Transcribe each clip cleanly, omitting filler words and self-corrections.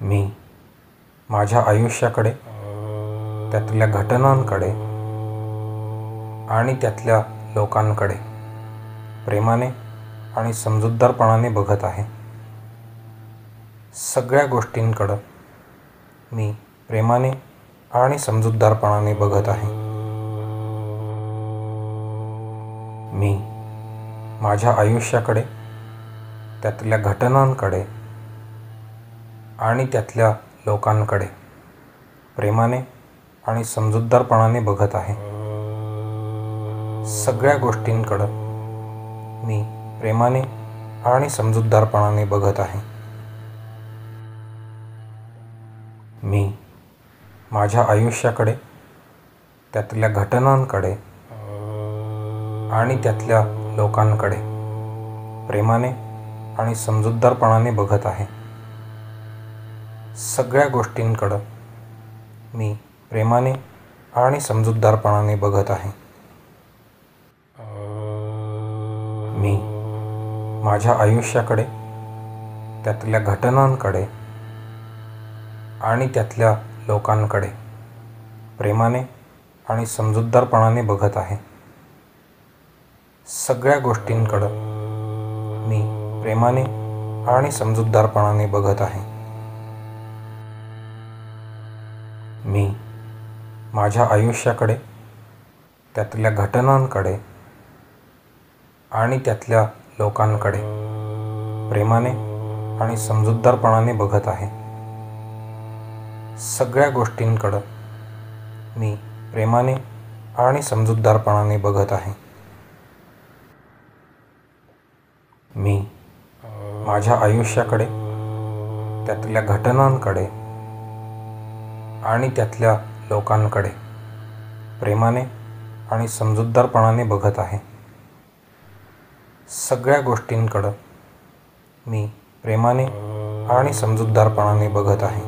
मी माझ्या आयुष्याकडे, त्यातल्या घटनांकडे आणि त्यातल्या लोकांकडे प्रेमाने आणि समजूतदारपणाने बघत आहे. सगळ्या गोष्टींकडं मी प्रेमाने आणि समजूतदारपणाने बघत आहे. मी माझ्या आयुष्याकडे, त्यातल्या घटनांकडे आणि त्यातल्या लोकांकडे प्रेमाने आणि समजूतदारपणाने बघत आहे. सगळ्या गोष्टींकडं मी प्रेमाने आणि समजूतदारपणाने बघत आहे. मी माझ्या आयुष्याकडे, त्यातल्या घटनांकडे आणि त्यातल्या लोकांकडे प्रेमाने आणि समजूतदारपणाने बघत आहे. सगळ्या गोष्टींकडं मी प्रेमाने आणि समजूतदारपणाने बघत आहे. मी माझ्या आयुष्याकडे, त्यातल्या घटनांकडे आणि त्यातल्या लोकांकडे प्रेमाने आणि समजूतदारपणाने बघत आहे. सगळ्या गोष्टींकडं मी प्रेमाने आणि समजूतदारपणाने बघत आहे. मी माझ्या आयुष्याकडे, त्यातल्या घटनांकडे आणि त्यातल्या लोकांकडे प्रेमाने आणि समजूतदारपणाने बघत आहे. सगळ्या गोष्टींकडं मी प्रेमाने आणि समजूतदारपणाने बघत आहे. मी माझ्या आयुष्याकडे, त्यातल्या घटनांकडे आणि त्यातल्या लोकांकडे प्रेमाने आणि समजूतदारपणाने बघत आहे. सगळ्या गोष्टींकडं मी प्रेमाने आणि समजूतदारपणाने बघत आहे.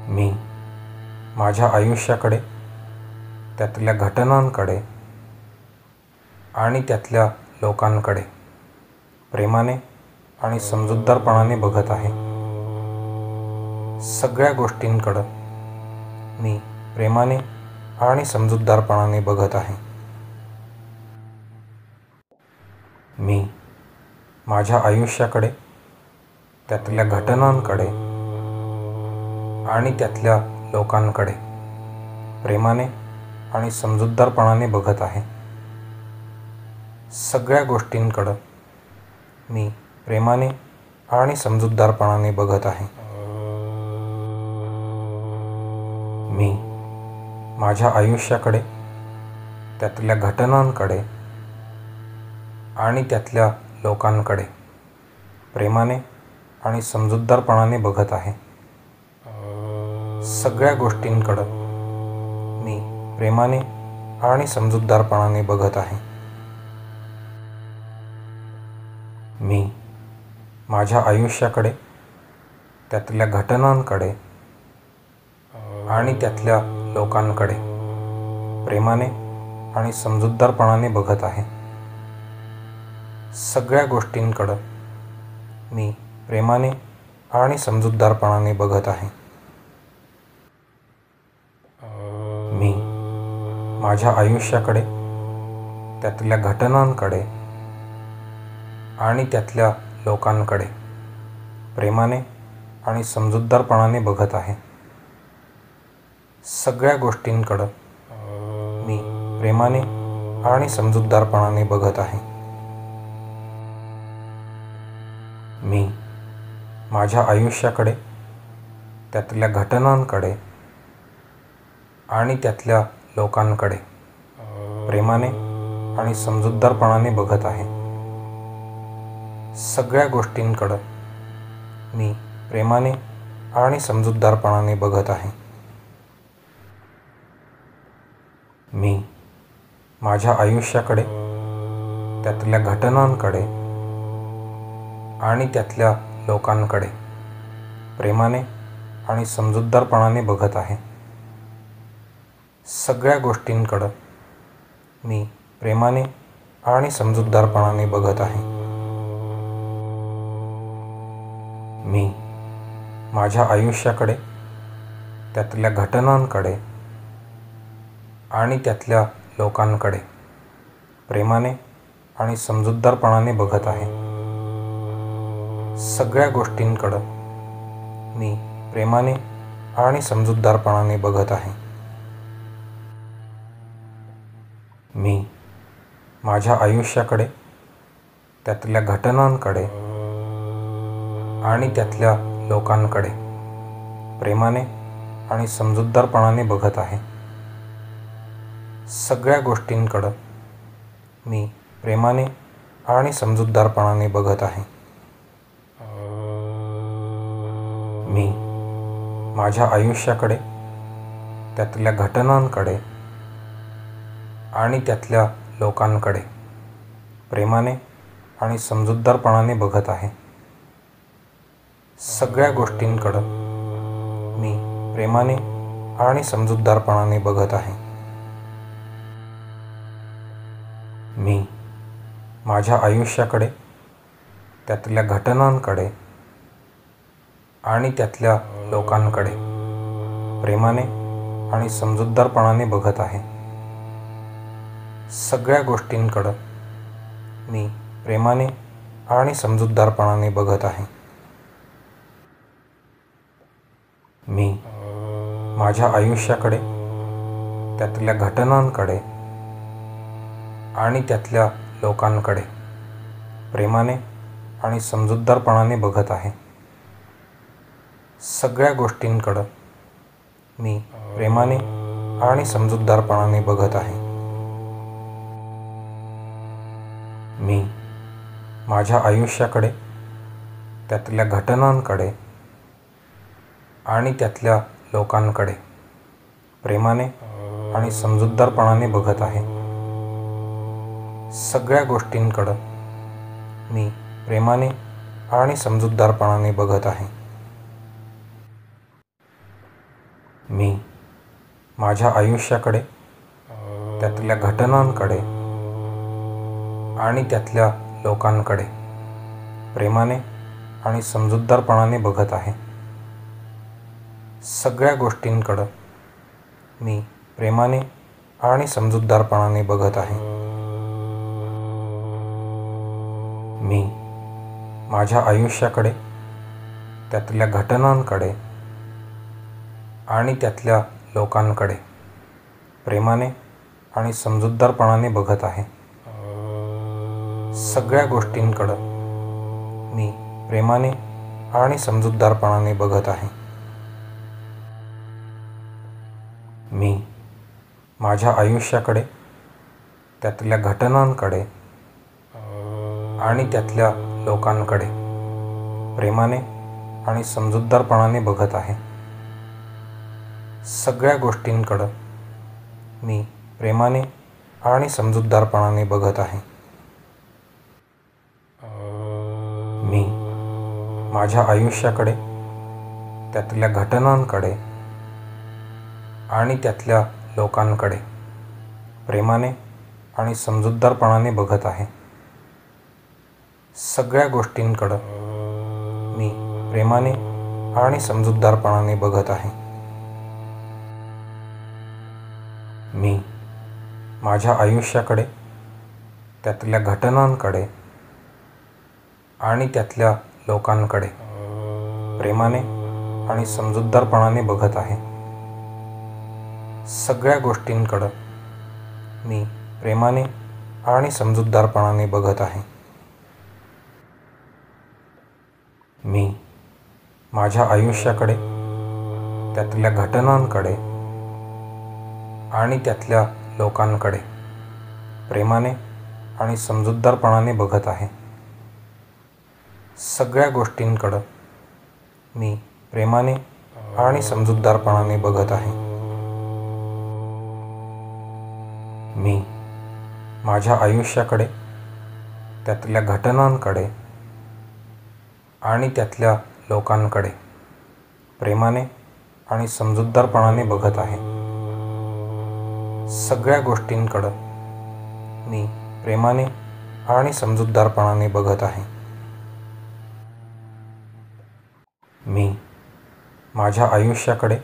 मी माझ्या आयुष्याकडे, त्यातल्या घटनांकडे आणि त्यातल्या लोकांकडे प्रेमाने आणि समजूतदारपणाने बघत आहे. सगळ्या गोष्टींकडं मी प्रेमाने आणि समजूतदारपणाने बघत आहे. मी माझ्या आयुष्याकडे, त्यातल्या घटनांकडे आणि त्यातल्या लोकांकडे प्रेमाने आणि समजूतदारपणाने बघत आहे. सगळ्या गोष्टींकडं मी प्रेमाने आणि समजूतदारपणाने बघत आहे. मी माझ्या आयुष्याकडे, त्यातल्या घटनांकडे आणि त्यातल्या लोकांकडे प्रेमाने आणि समजूतदारपणाने बघत आहे. सगळ्या गोष्टींकडं मी प्रेमाने आणि समजूतदारपणाने बघत आहे. मी माझ्या आयुष्याकडे, त्यातल्या घटनांकडे आणि त्यातल्या लोकांकडे प्रेमाने आणि समजूतदारपणाने बघत आहे. सगळ्या गोष्टींकडं मी प्रेमाने आणि समजूतदारपणाने बघत आहे. मी माझ्या आयुष्याकडे, त्यातल्या घटनांकडे आणि त्यातल्या लोकांकडे प्रेमाने आणि समजूतदारपणाने बघत आहे. सगळ्या गोष्टींकडं मी प्रेमाने आणि समजूतदारपणाने बघत आहे. मी माझ्या आयुष्याकडे, त्यातल्या घटनांकडे आणि त्यातल्या लोकांकडे प्रेमाने आणि समजूतदारपणाने बघत आहे. सगळ्या गोष्टींकडं मी प्रेमाने आणि समजूतदारपणाने बघत आहे. मी माझ्या आयुष्याकडे, त्यातल्या घटनांकडे आणि त्यातल्या लोकांकडे प्रेमाने आणि समजूतदारपणाने बघत आहे. सगळ्या गोष्टींकडं मी प्रेमाने आणि समजूतदारपणाने बघत आहे. मी माझ्या आयुष्याकडे, त्यातल्या घटनांकडे आणि त्यातल्या लोकांकडे प्रेमाने आणि समजूतदारपणाने बघत आहे. सगळ्या गोष्टींकडं मी प्रेमाने आणि समजूतदारपणाने बघत आहे. मी माझ्या आयुष्याकडे, त्यातल्या घटनांकडे आणि त्यातल्या लोकांकडे प्रेमाने आणि समजूतदारपणाने बघत आहे. सगळ्या गोष्टींकडं मी प्रेमाने आणि समजूतदारपणाने बघत आहे. मी माझ्या आयुष्याकडे, त्यातल्या घटनांकडे आणि त्यातल्या लोकांकडे प्रेमाने आणि समजूतदारपणाने बघत आहे. सगळ्या गोष्टींकडं मी प्रेमाने आणि समजूतदारपणाने बघत आहे. मी माझ्या आयुष्याकडे, त्यातल्या घटनांकडे आणि त्यातल्या लोकांकडे प्रेमाने आणि समजूतदारपणाने बघत आहे. सगळ्या गोष्टींकडं मी प्रेमाने आणि समजूतदारपणाने बघत आहे. मी माझ्या आयुष्याकडे, त्यातल्या घटनांकडे आणि त्यातल्या लोकांकडे प्रेमाने आणि समजूतदारपणाने बघत आहे. सगळ्या गोष्टींकडं मी प्रेमाने आणि समजूतदारपणाने बघत आहे. मी माझ्या आयुष्याकडे, त्यातल्या घटनांकडे आणि त्यातल्या लोकांकडे प्रेमाने आणि समजूतदारपणाने बघत आहे. सगळ्या गोष्टींकडं मी प्रेमाने आणि समजूतदारपणाने बघत आहे. मी माझ्या आयुष्याकडे, त्यातल्या घटनांकडे आणि त्यातल्या लोकांकडे प्रेमाने आणि समजूतदारपणाने बघत आहे. सगळ्या गोष्टींकडं मी प्रेमाने आणि समजूतदारपणाने बघत आहे. मी माझ्या आयुष्याकडे, त्यातल्या घटनांकडे आणि त्यातल्या लोकांकडे प्रेमाने आणि समजूतदारपणाने बघत आहे. सगळ्या गोष्टींकडं मी प्रेमाने आणि समजूतदारपणाने बघत आहे. मी माझ्या आयुष्याकडे, त्यातल्या घटनांकडे आणि त्यातल्या लोकांकडे प्रेमाने आणि समजूतदारपणाने बघत आहे. सगळ्या गोष्टींकडं मी प्रेमाने आणि समजूतदारपणाने बघत आहे. मी माझ्या आयुष्याकडे, त्यातल्या घटनांकडे आणि त्यातल्या लोकांकडे प्रेमाने आणि समजूतदारपणाने बघत आहे. सगळ्या गोष्टींकडं मी प्रेमाने आणि समजूतदारपणाने बघत आहे. मी माझ्या आयुष्याकडे, त्यातल्या घटनांकडे आणि त्यातल्या लोकांकडे प्रेमाने आणि समजूतदारपणाने बघत आहे. सगळ्या गोष्टींकडं मी प्रेमाने आणि समजूतदारपणाने बघत आहे. मी माझ्या आयुष्याकडे, त्यातल्या घटनांकडे आणि त्यातल्या लोकांकडे प्रेमाने आणि समजूतदारपणाने बघत आहे. सगळ्या गोष्टींकडं मी प्रेमाने आणि समजूतदारपणाने बघत आहे. मी माझ्या आयुष्याकडे, त्यातल्या घटनांकडे आणि त्यातल्या लोकांकडे प्रेमाने आणि समजूतदारपणाने बघत आहे. सगळ्या गोष्टींकडं मी प्रेमाने आणि समजूतदारपणाने बघत आहे. मी माझ्या आयुष्याकडे,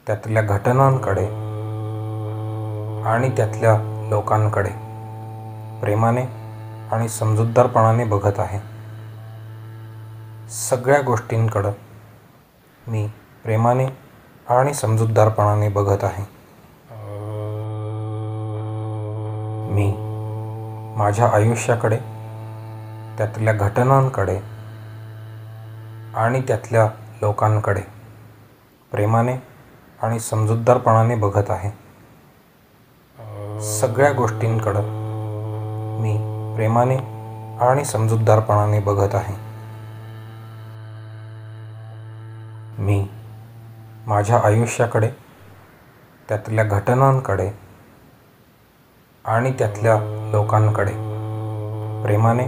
त्यातल्या घटनांकडे आणि त्यातल्या लोकांकडे प्रेमाने आणि समजूतदारपणाने बघत आहे. सगळ्या गोष्टींकडं मी प्रेमाने आणि समजूतदारपणाने बघत आहे. मी माझ्या आयुष्याकडे, त्यातल्या घटनांकडे आणि त्यातल्या लोकांकडे प्रेमाने आणि समजूतदारपणाने बघत आहे. सगळ्या गोष्टींकडं मी प्रेमाने आणि समजूतदारपणाने बघत आहे. मी माझ्या आयुष्याकडे, त्यातल्या घटनांकडे आणि त्यातल्या लोकांकडे प्रेमाने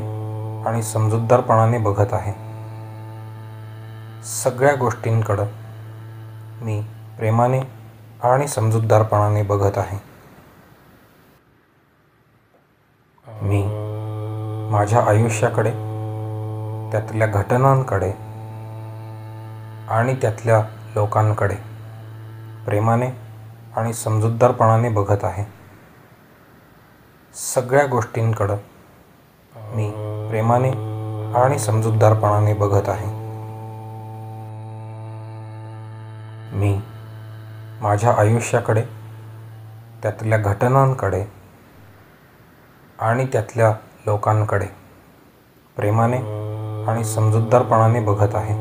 आणि समजूतदारपणाने बघत आहे. सगळ्या गोष्टींकडं मी प्रेमाने आणि समजूतदारपणाने बघत आहे. मी माझ्या आयुष्याकडे, त्यातल्या घटनांकडे आणि त्यातल्या लोकांकडे प्रेमाने आणि समजूतदारपणाने बघत आहे. सगळ्या गोष्टींकडं मी प्रेमाने आणि समजूतदारपणाने बघत आहे. मी माझ्या आयुष्याकडे, त्यातल्या घटनांकडे आणि त्यातल्या लोकांकडे प्रेमाने आणि समजूतदारपणाने बघत आहे.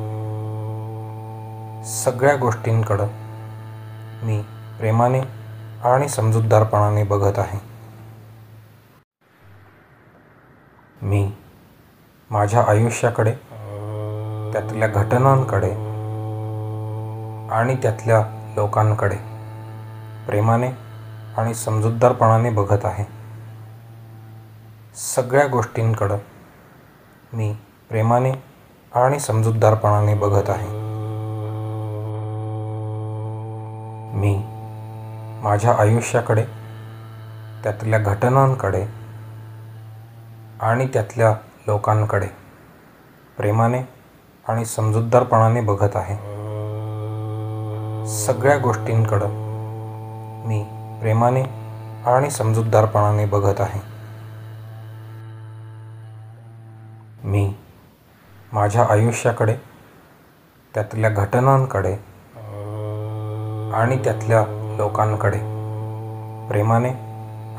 सगळ्या गोष्टींकडं मी प्रेमाने आणि समजूतदारपणाने बघत आहे. मी माझ्या आयुष्याकडे, त्यातल्या घटनांकडे आणि त्यातल्या लोकांकडे प्रेमाने आणि समजूतदारपणाने बघत आहे. सगळ्या गोष्टींकडं मी प्रेमाने आणि समजूतदारपणाने बघत आहे. मी माझ्या आयुष्याकडे, त्यातल्या घटनांकडे आणि त्यातल्या लोकांकडे प्रेमाने आणि समजूतदारपणाने बघत आहे. सगळ्या गोष्टींकडं मी प्रेमाने आणि समजूतदारपणाने बघत आहे. मी माझ्या आयुष्याकडे, त्यातल्या घटनांकडे आणि त्यातल्या लोकांकडे प्रेमाने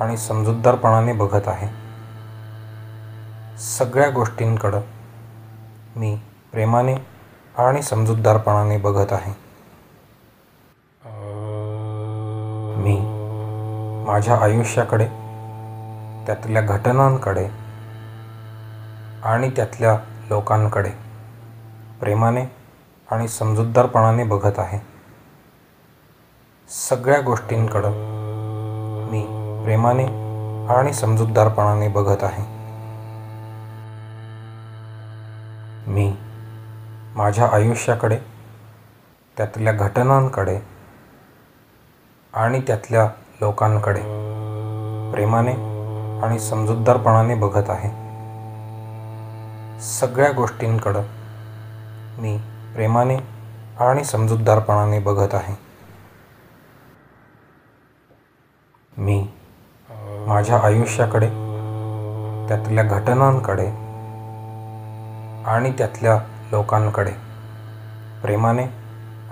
आणि समजूतदारपणाने बघत आहे. सगळ्या गोष्टींकडं मी प्रेमाने आणि समजूतदारपणाने बघत आहे. मी माझ्या आयुष्याकडे, त्यातल्या घटनांकडे आणि त्यातल्या लोकांकडे प्रेमाने आणि समजूतदारपणाने बघत आहे. सगळ्या गोष्टींकडं मी प्रेमाने आणि समजूतदारपणाने बघत आहे. मी माझ्या आयुष्याकडे, त्यातल्या घटनांकडे आणि त्यातल्या लोकांकडे प्रेमाने आणि समजूतदारपणाने बघत आहे. सगळ्या गोष्टींकडं मी प्रेमाने आणि समजूतदारपणाने बघत आहे. मी माझ्या आयुष्याकडे, त्यातल्या घटनांकडे आणि त्यातल्या लोकांकडे प्रेमाने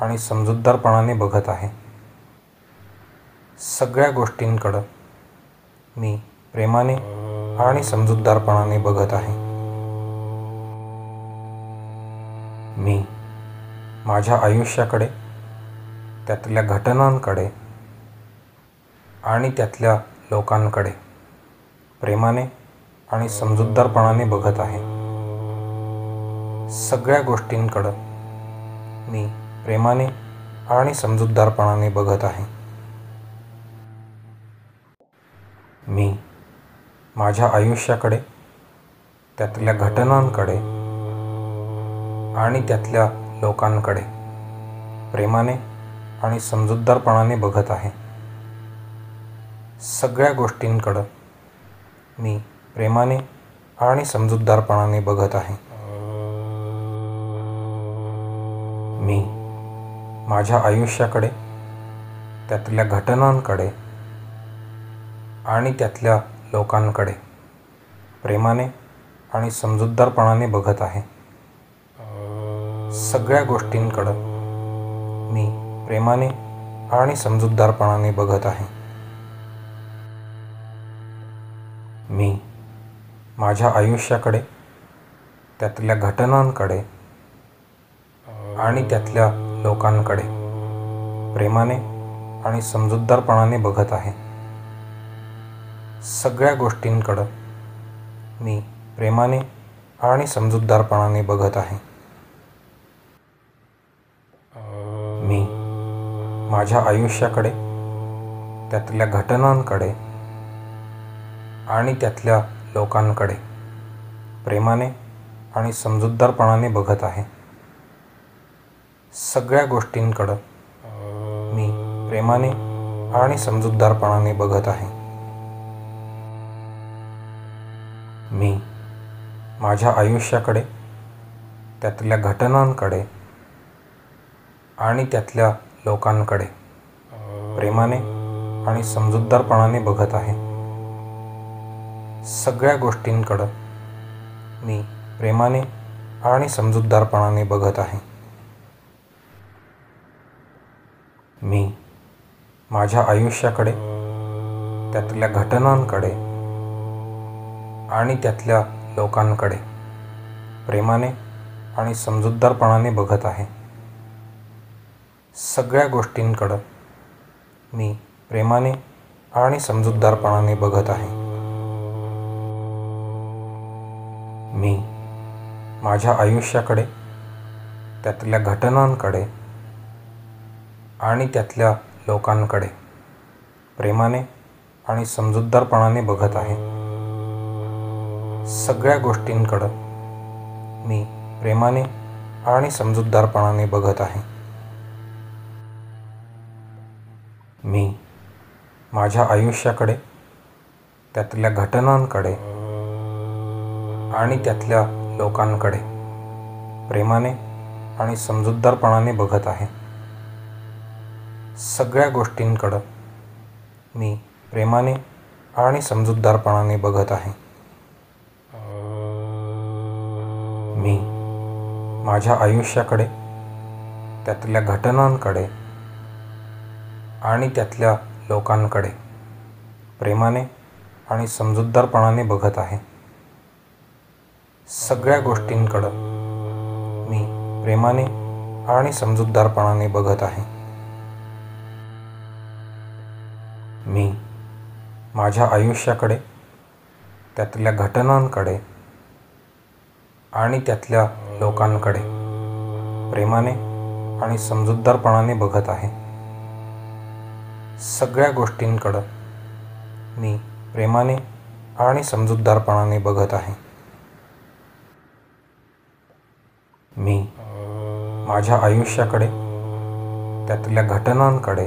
आणि समजूतदारपणाने बघत आहे. सगळ्या गोष्टींकडं मी प्रेमाने आणि समजूतदारपणाने बघत आहे. मी माझ्या आयुष्याकडे, त्यातल्या घटनांकडे आणि त्यातल्या लोकांकडे प्रेमाने आणि समजूतदारपणाने बघत आहे. सगळ्या गोष्टींकडं मी प्रेमाने आणि समजूतदारपणाने बघत आहे. मी माझ्या आयुष्याकडे, त्यातल्या घटनांकडे आणि त्यातल्या लोकांकडे प्रेमाने आणि समजूतदारपणाने बघत आहे. सगळ्या गोष्टींकडं मी प्रेमाने आणि समजूतदारपणाने बघत आहे. मी माझ्या आयुष्याकडे, त्यातल्या घटनांकडे आणि त्यातल्या लोकांकडे प्रेमाने आणि समजूतदारपणाने बघत आहे. सगळ्या गोष्टींकडं मी प्रेमाने आणि समजूतदारपणाने बघत आहे. मी माझ्या आयुष्याकडे, त्यातल्या घटनांकडे आणि त्यातल्या लोकांकडे प्रेमाने आणि समजूतदारपणाने बघत आहे. सगळ्या गोष्टींकडं मी प्रेमाने आणि समजूतदारपणाने बघत आहे. मी माझ्या आयुष्याकडे, त्यातल्या घटनांकडे आणि त्यातल्या लोकांकडे प्रेमाने आणि समजूतदारपणाने बघत आहे. सगळ्या गोष्टींकडं मी प्रेमाने आणि समजूतदारपणाने बघत आहे. मी माझ्या आयुष्याकडे, त्यातल्या घटनांकडे आणि त्यातल्या लोकांकडे प्रेमाने आणि समजूतदारपणाने बघत आहे. सगळ्या गोष्टींकडं मी प्रेमाने आणि समजूतदारपणाने बघत आहे. मी माझ्या आयुष्याकडे, त्यातल्या घटनांकडे आणि त्यातल्या लोकांकडे प्रेमाने आणि समजूतदारपणाने बघत आहे. सगळ्या गोष्टींकडं मी प्रेमाने आणि समजूतदारपणाने बघत आहे. मी माझ्या आयुष्याकडे, त्यातल्या घटनांकडे आणि त्यातल्या लोकांकडे प्रेमाने आणि समजूतदारपणाने बघत आहे. सगळ्या गोष्टींकडं मी प्रेमाने आणि समजूतदारपणाने बघत आहे. मी माझ्या आयुष्याकडे, त्यातल्या घटनांकडे आणि त्यातल्या लोकांकडे प्रेमाने आणि समजूतदारपणाने बघत आहे. सगळ्या गोष्टींकडं मी प्रेमाने आणि समजूतदारपणाने बघत आहे. मी माझ्या आयुष्याकडे, त्यातल्या घटनांकडे आणि त्यातल्या लोकांकडे प्रेमाने आणि समजूतदारपणाने बघत आहे. सगळ्या गोष्टींकडं मी प्रेमाने आणि समजूतदारपणाने बघत आहे. मी माझ्या आयुष्याकडे, त्यातल्या घटनांकडे आणि त्यातल्या लोकांकडे प्रेमाने आणि समजूतदारपणाने बघत आहे. सगळ्या गोष्टींकडं मी प्रेमाने आणि समजूतदारपणाने बघत आहे. मी माझ्या आयुष्याकडे, त्यातल्या घटनांकडे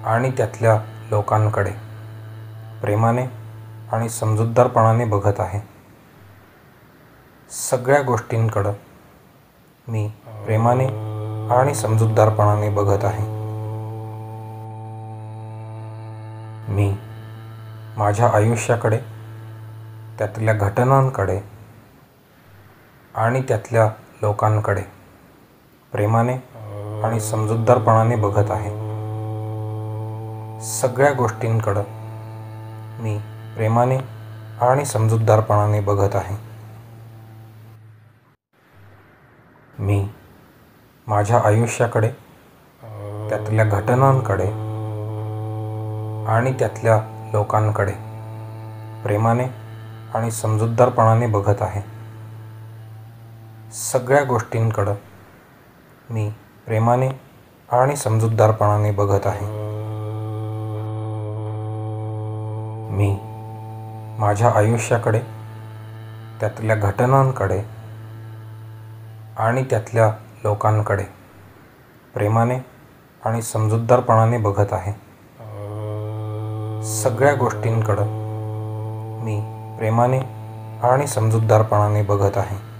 आणि त्यातल्या लोकांकडे प्रेमाने आणि समजूतदारपणाने बघत आहे. सगळ्या गोष्टींकडं मी प्रेमाने आणि समजूतदारपणाने बघत आहे. मी माझ्या आयुष्याकडे, त्यातल्या घटनांकडे आणि त्यातल्या लोकांकडे प्रेमाने आणि समजूतदारपणाने बघत आहे. सगळ्या गोष्टींकडं मी प्रेमाने आणि समजूतदारपणाने बघत आहे. मी माझ्या आयुष्याकडे, त्यातल्या घटनांकडे आणि त्यातल्या लोकांकडे प्रेमाने आणि समजूतदारपणाने बघत आहे. सगळ्या गोष्टींकडं मी प्रेमाने आणि समजूतदारपणाने बघत आहे. मी माझ्या आयुष्याकडे, त्यातल्या घटनांकडे आणि त्यातल्या लोकांकडे प्रेमाने आणि समजूतदारपणाने बघत आहे. सगळ्या गोष्टींकडं मी प्रेमाने आणि समजूतदारपणाने बघत आहे.